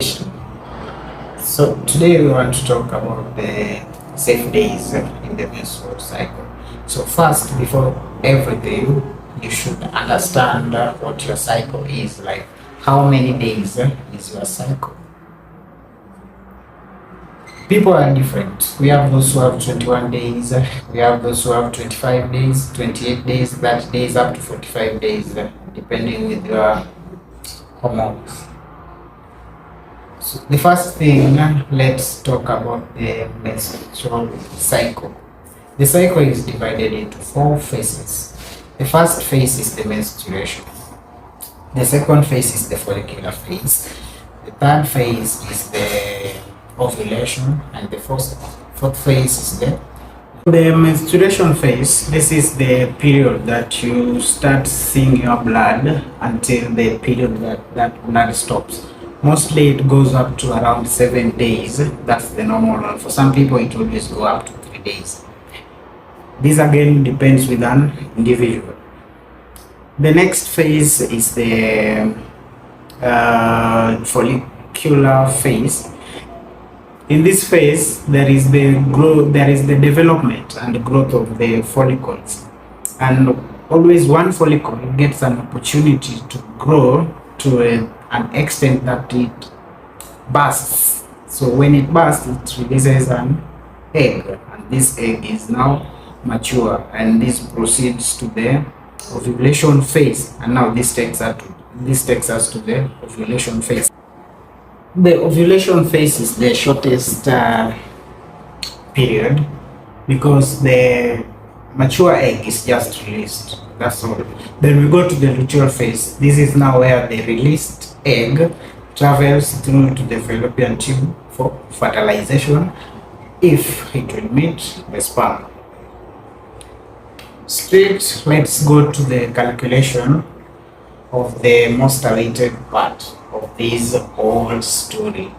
So today we want to talk about the safe days in the menstrual cycle. So first, before everything, you should understand what your cycle is like. How many days is your cycle? People are different. We have those who have 21 days, we have those who have 25 days, 28 days, 30 days, up to 45 days, depending with your hormones. So the first thing, let's talk about the menstrual cycle. The cycle is divided into four phases. The first phase is the menstruation. The second phase is the follicular phase. The third phase is the ovulation, and the fourth phase is the menstruation phase. This is the period that you start seeing your blood until the period that blood stops. Mostly it goes up to around 7 days. That's the normal one. For some people it will always go up to 3 days. This again depends with an individual. The next phase is the follicular phase. In this phase, there is the development and growth of the follicles, and always one follicle gets an opportunity to grow to an extent that it bursts. So when it bursts, it releases an egg, and this egg is now mature, and this proceeds to the ovulation phase. And now this takes us to the ovulation phase. The ovulation phase is the shortest period because the mature egg is just released. That's all. Then we go to the luteal phase. This is now where the released egg travels through to the fallopian tube for fertilization, if it will meet the sperm. Straight, let's go to the calculation of the most awaited part of this whole story,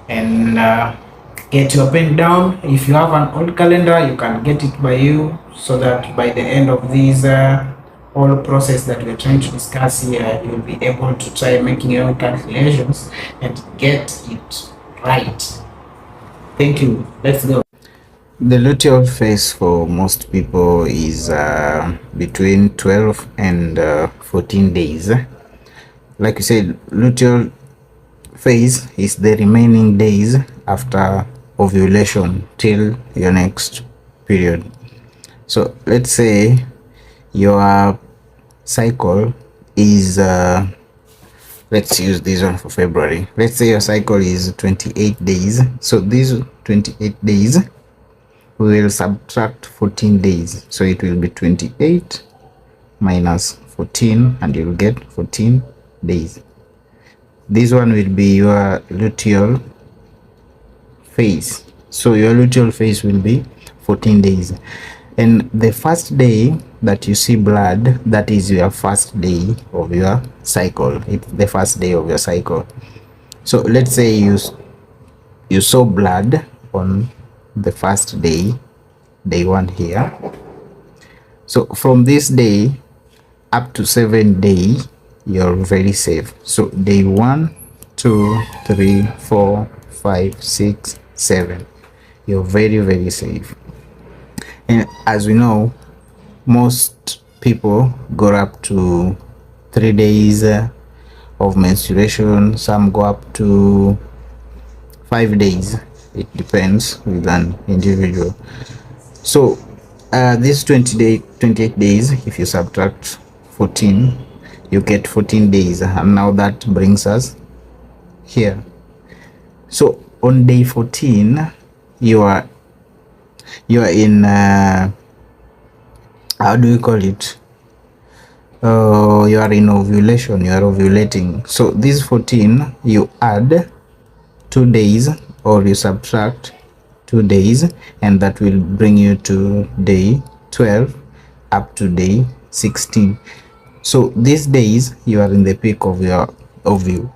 and get your pen down. If you have an old calendar, you can get it by you, so that by the end of this whole process that we're trying to discuss here, you'll be able to try making your own calculations and get it right. Thank you. Let's go. The luteal phase for most people is between 12 and 14 days. Like you said, luteal phase is the remaining days after ovulation till your next period. So let's say your cycle is let's use this one for February. Let's say your cycle is 28 days. So these 28 days, we will subtract 14 days, so it will be 28 minus 14, and you'll get 14 days. This one will be your luteal phase. So your luteal phase will be 14 days, and the first day that you see blood, that is your first day of your cycle. It's the first day of your cycle. So let's say you saw blood on the first day, day 1 here. So from this day up to 7 days, you're very safe. So day 1, 2, 3, 4, 5, 6, 7, you're very safe. And as we know, most people go up to 3 days of menstruation. Some go up to 5 days. It depends with an individual. So this 28 days, if you subtract 14, you get 14 days, and now that brings us here. So on day 14, you are in how do you call it? You are in ovulation. You are ovulating. So this 14, you add 2 days, or you subtract 2 days, and that will bring you to day 12 up to day 16. So these days you are in the peak of your ovulation.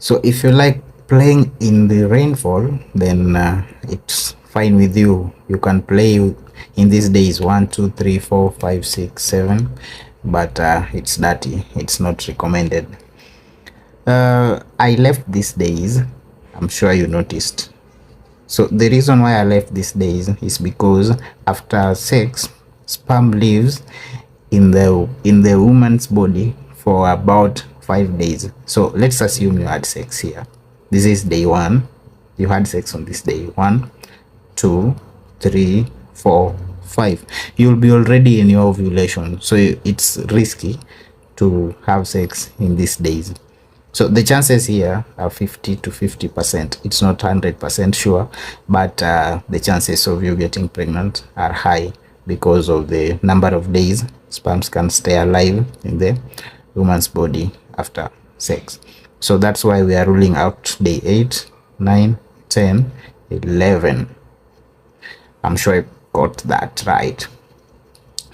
So if you like playing in the rainfall, then it's fine with you. You can play in these days 1, 2, 3, 4, 5, 6, 7, but it's dirty. It's not recommended. I left these days. I'm sure you noticed. So the reason why I left these days is because after sex, sperm lives in the woman's body for about 5 days. So let's assume you had sex here. This is day 1. You had sex on this day. 1, 2, 3, 4, 5. You'll be already in your ovulation, so it's risky to have sex in these days. So the chances here are 50 to 50%. It's not 100% sure, but the chances of you getting pregnant are high because of the number of days sperms can stay alive in the woman's body after sex. So that's why we are ruling out day 8, 9, 10, 11. I'm sure I got that right.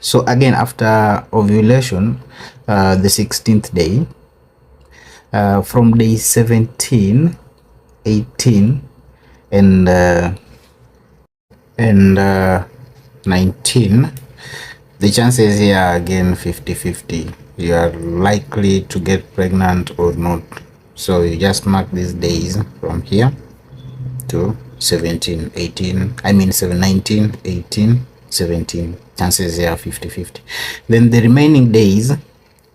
So again, after ovulation, the 16th day, from day 17, 18, and 19, the chances here are again 50-50. You are likely to get pregnant or not. So you just mark these days from here to 17, 18, 19, 18, 17. Chances here are 50-50. Then the remaining days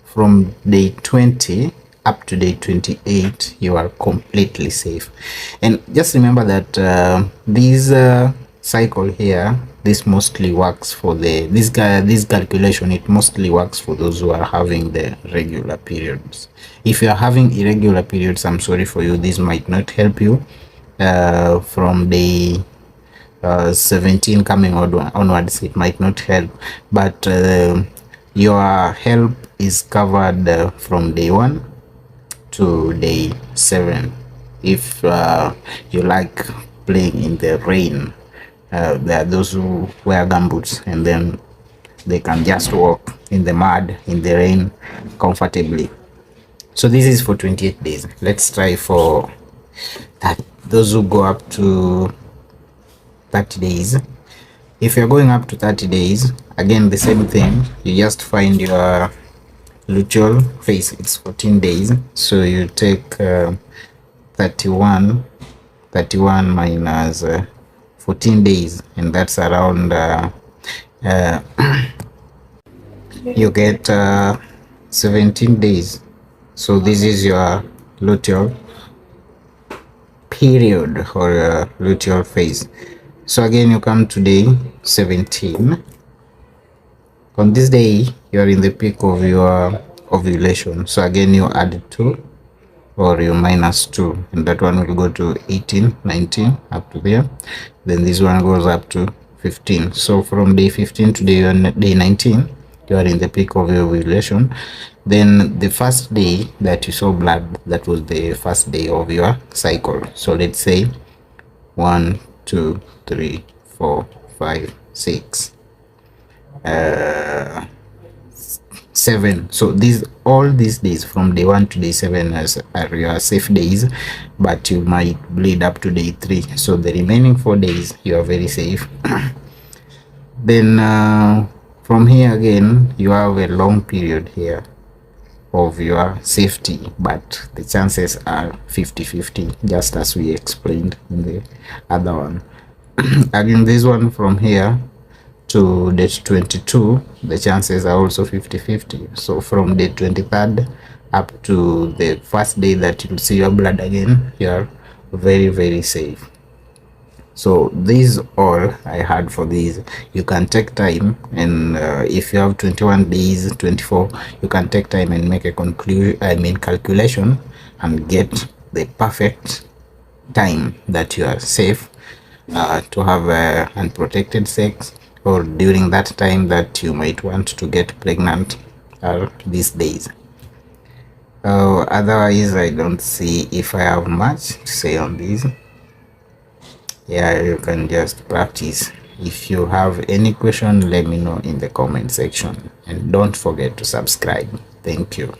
from day 20 up to day 28, you are completely safe. And just remember that this cycle here, this mostly works for this calculation, it mostly works for those who are having the regular periods. If you are having irregular periods, I'm sorry for you, this might not help you. From day 17 coming onwards, it might not help, but your help is covered from day 1 to day 7. If you like playing in the rain, there are those who wear gumboots and then they can just walk in the mud, in the rain comfortably. So this is for 28 days. Let's try for that. Those who go up to 30 days. If you're going up to 30 days, again the same thing, you just find your luteal phase. It's 14 days, so you take 31 minus 14 days, and that's around you get 17 days. So this is your luteal period or luteal phase. So again, you come to day 17. On this day, you are in the peak of your ovulation. So again, you add 2 or you minus 2, and that one will go to 18, 19, up to there. Then this one goes up to 15. So from day 15 to day 19, you are in the peak of your ovulation. Then the first day that you saw blood, that was the first day of your cycle. So let's say 1, 2, 3, 4, 5, 6, 7. So all these days from day 1 to day 7 are your safe days, but you might bleed up to day 3. So the remaining 4 days you are very safe. Then from here again, you have a long period here of your safety, but the chances are 50-50, just as we explained in the other one. Again, this one from here to date 22, the chances are also 50-50. So from day 23rd up to the first day that you'll see your blood again, you're very, very safe. So these all I had for these. You can take time, and if you have 21 days, 24, you can take time and make a calculation and get the perfect time that you are safe to have unprotected sex, or during that time that you might want to get pregnant these days. Otherwise, I don't see if I have much to say on these. Yeah, you can just practice. If you have any question, let me know in the comment section, and don't forget to subscribe. Thank you.